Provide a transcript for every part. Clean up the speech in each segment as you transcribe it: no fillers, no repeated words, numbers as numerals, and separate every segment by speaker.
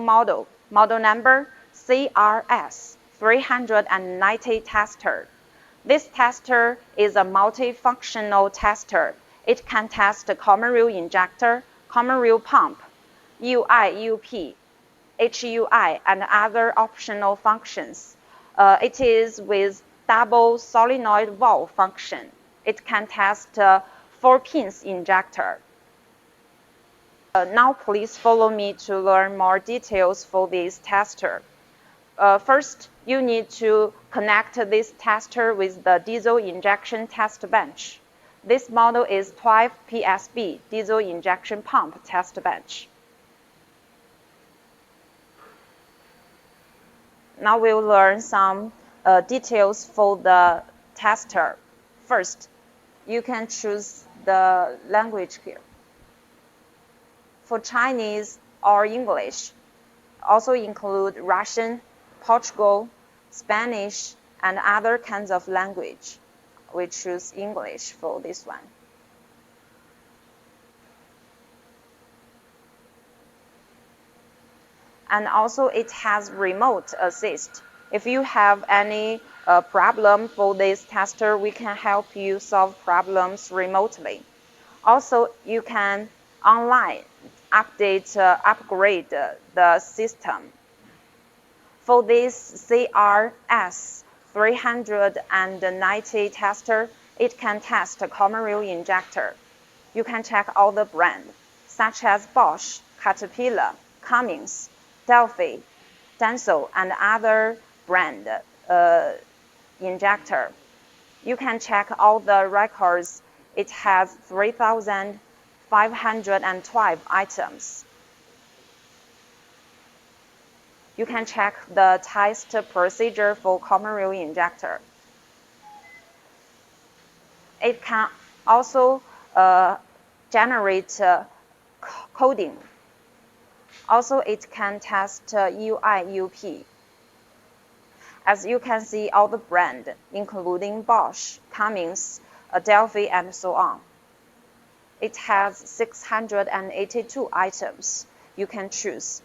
Speaker 1: model number CRS 390 tester. This tester is a multifunctional tester. It can test common rail injector, common rail pump, UI, UP, HUI, and other optional functions. It is with double solenoid valve function. It can test 4-pins injector. Now please follow me to learn more details for this tester. First, you need to connect this tester with the diesel injection test bench. This model is 12 PSB diesel injection pump test bench. Now we'll learn some details for the tester. First, you can choose the language here. For Chinese or English, also include Russian, Portugal, Spanish, and other kinds of language. We choose English for this one. And also it has remote assist. If you have any problem for this tester, we can help you solve problems remotely. Also, you can online upgrade the system. For this CRS 390 tester, it can test common rail injector. You can check all the brands, such as Bosch, Caterpillar, Cummins, Delphi, Denso, and other brand injector. You can check all the records. It has 3,512 items. You can check the test procedure for common rail injector. It can also generate coding. Also, it can test UI, UP. As you can see, all the brand, including Bosch, Cummins, Delphi, and so on. It has 682 items you can choose.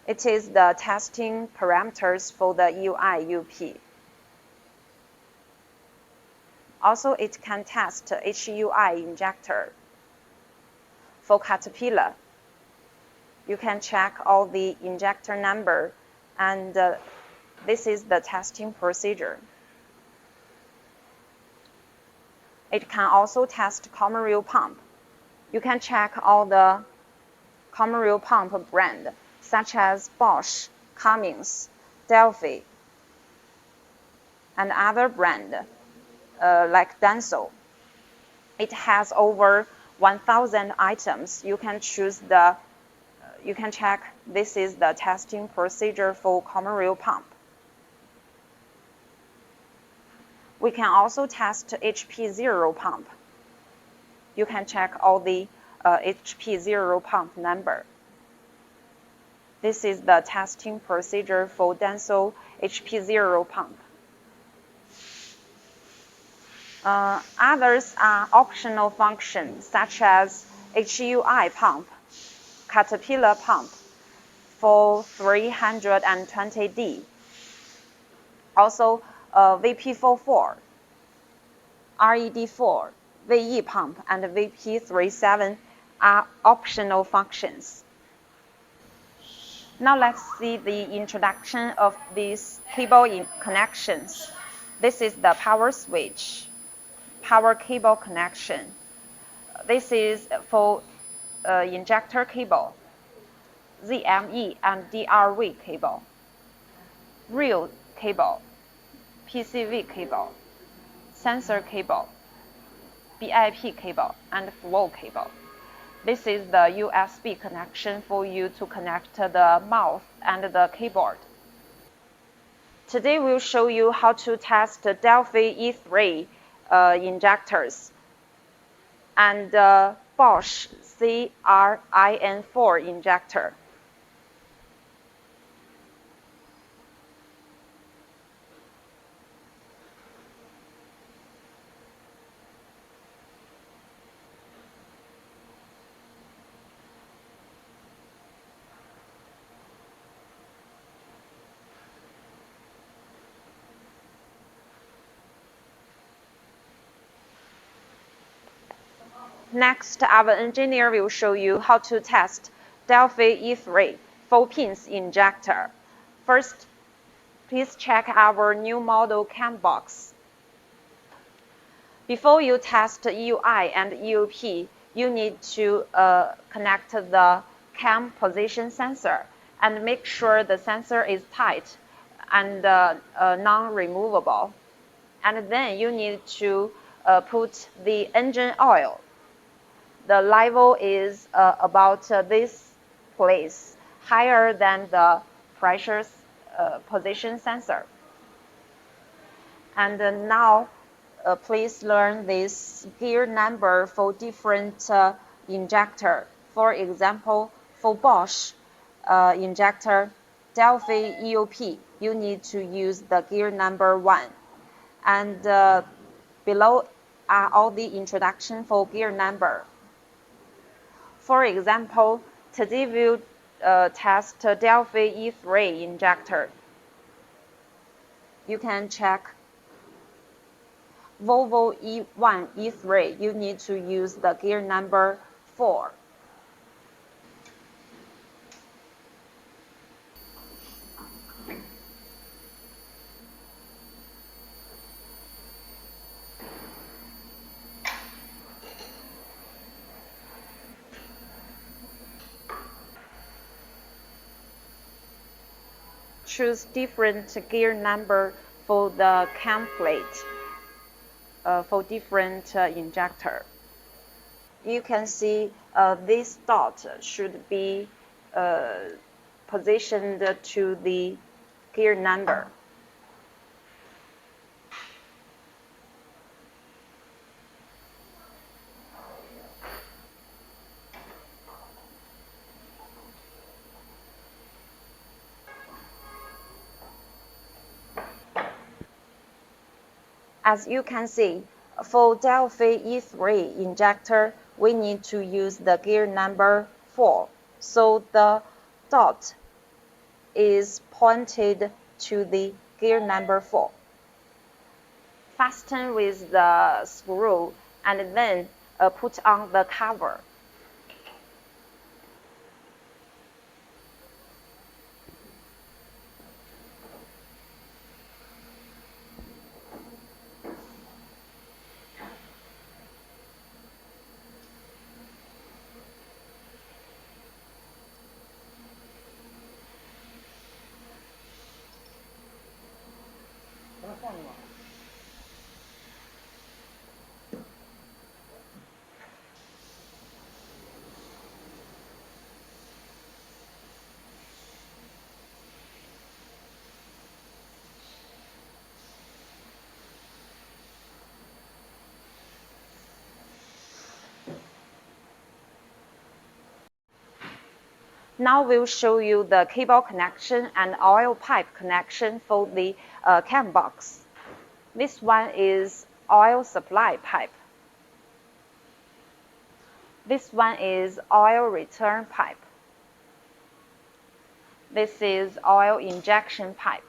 Speaker 1: It is the testing parameters for the UI, UP. Also, it can test HUI injector. For Caterpillar, you can check all the injector number, and this is the testing procedure. It can also test common rail pump. You can check all the common rail pump brand, such as Bosch, Cummins, Delphi, and other brand like Denso. It has over 1,000 items. You can choose the. You can check. This is the testing procedure for common rail pump. We can also test HP0 pump. You can check all the HP0 pump number. This is the testing procedure for Denso HP0 pump. Others are optional functions, such as HUI pump, Caterpillar pump for 320D. Also, VP44, RED4, VE pump, and VP37 are optional functions. Now let's see the introduction of these cable connections. This is the power switch, power cable connection. This is for injector cable, ZME and DRV cable, rail cable, PCV cable, sensor cable, BIP cable, and flow cable. This is the USB connection for you to connect the mouse and the keyboard. Today we'll show you how to test Delphi E3 injectors and Bosch CRIN4 injector. Next, our engineer will show you how to test Delphi E3 4-pins injector. First, please check our new model cam box. Before you test EUI and EUP, you need to connect the cam position sensor and make sure the sensor is tight and non-removable. And then you need to put the engine oil. The level is about this place, higher than the pressure position sensor. And now, please learn this gear number for different injector. For example, for Bosch injector, Delphi EOP, you need to use the gear number 1. And below are all the introduction for gear number. For example, today we'll test Delphi E3 injector. You can check Volvo E1, E3, you need to use the gear number 4. Choose different gear number for the cam plate for different injector. You can see this dot should be positioned to the gear number. As you can see, for Delphi E3 injector, we need to use the gear number 4. So the dot is pointed to the gear number 4. Fasten with the screw and then put on the cover. Now we'll show you the cable connection and oil pipe connection for the cam box. This one is oil supply pipe. This one is oil return pipe. This is oil injection pipe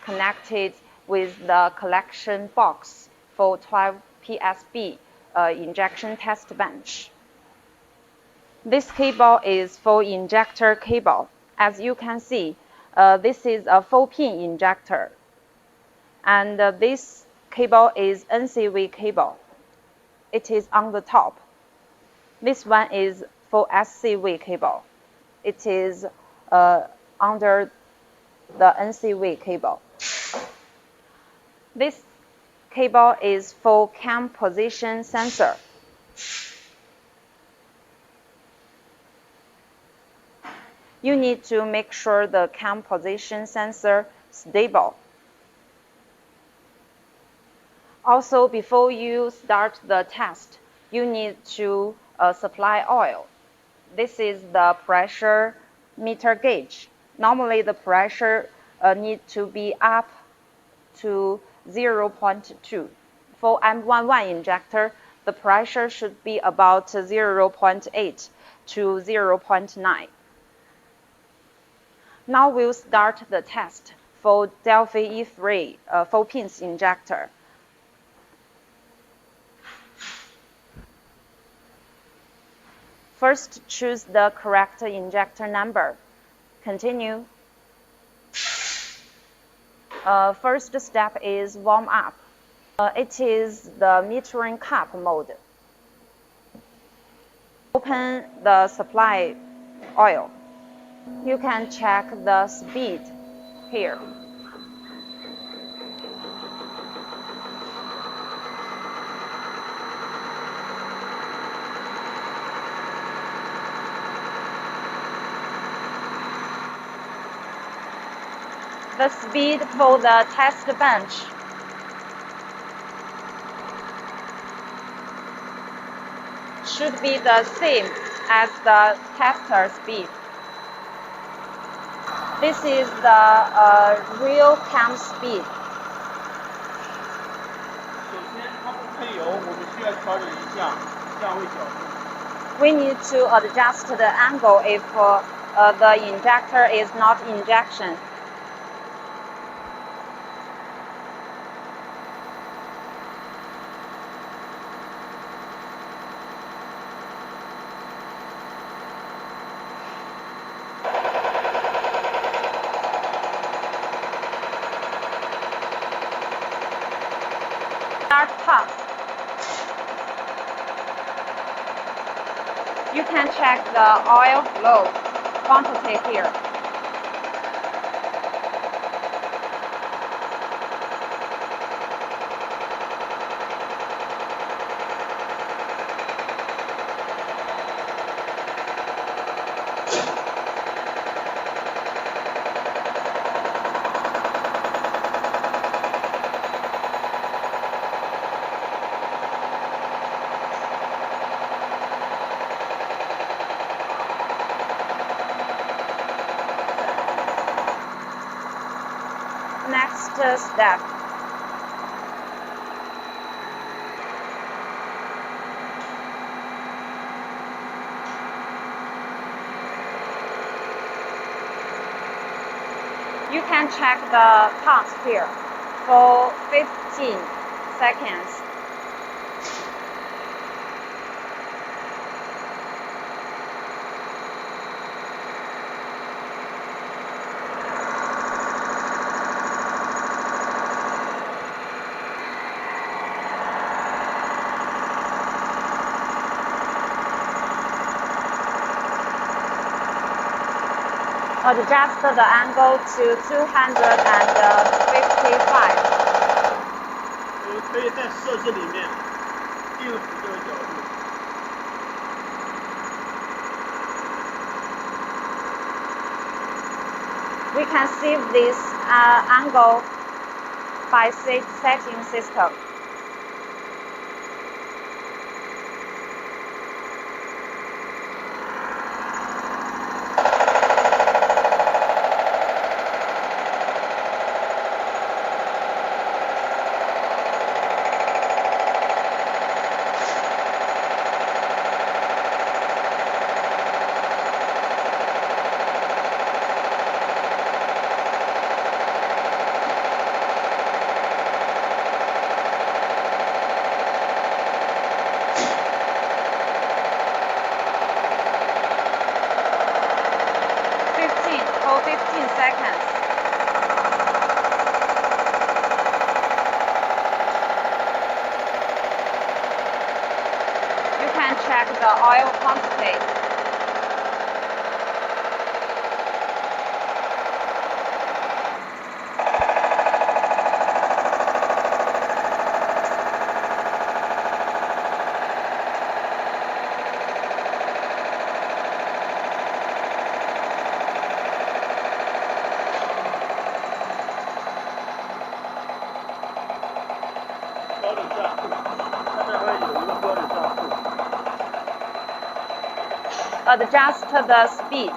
Speaker 1: connected with the collection box for 12 PSB injection test bench. This cable is for injector cable. As you can see, this is a 4-pin injector. And this cable is NCV cable. It is on the top. This one is for SCV cable. It is under the NCV cable. This cable is for cam position sensor. You need to make sure the cam position sensor stable. Also, before you start the test, you need to supply oil. This is the pressure meter gauge. Normally, the pressure needs to be up to 0.2. For M11 injector, the pressure should be about 0.8 to 0.9. Now we'll start the test for Delphi E3 4-pins injector. First, choose the correct injector number. Continue. First step is warm up. It is the metering cup mode. Open the supply oil. You can check the speed here. The speed for the test bench should be the same as the tester speed. This is the real cam speed.
Speaker 2: 首先，它不喷油，我们需要调整一下相位角度。
Speaker 1: We need to adjust the angle if the injector is not injection. Start pump. You can check the oil flow quantity here. Next step. You can check the pulse here for 15 seconds. Adjust the angle to 255.
Speaker 2: 我们可以在设置里面定幅这个角度。
Speaker 1: We can save this angle by setting system. For 15 seconds. You can check the oil quantity. Adjust the speed.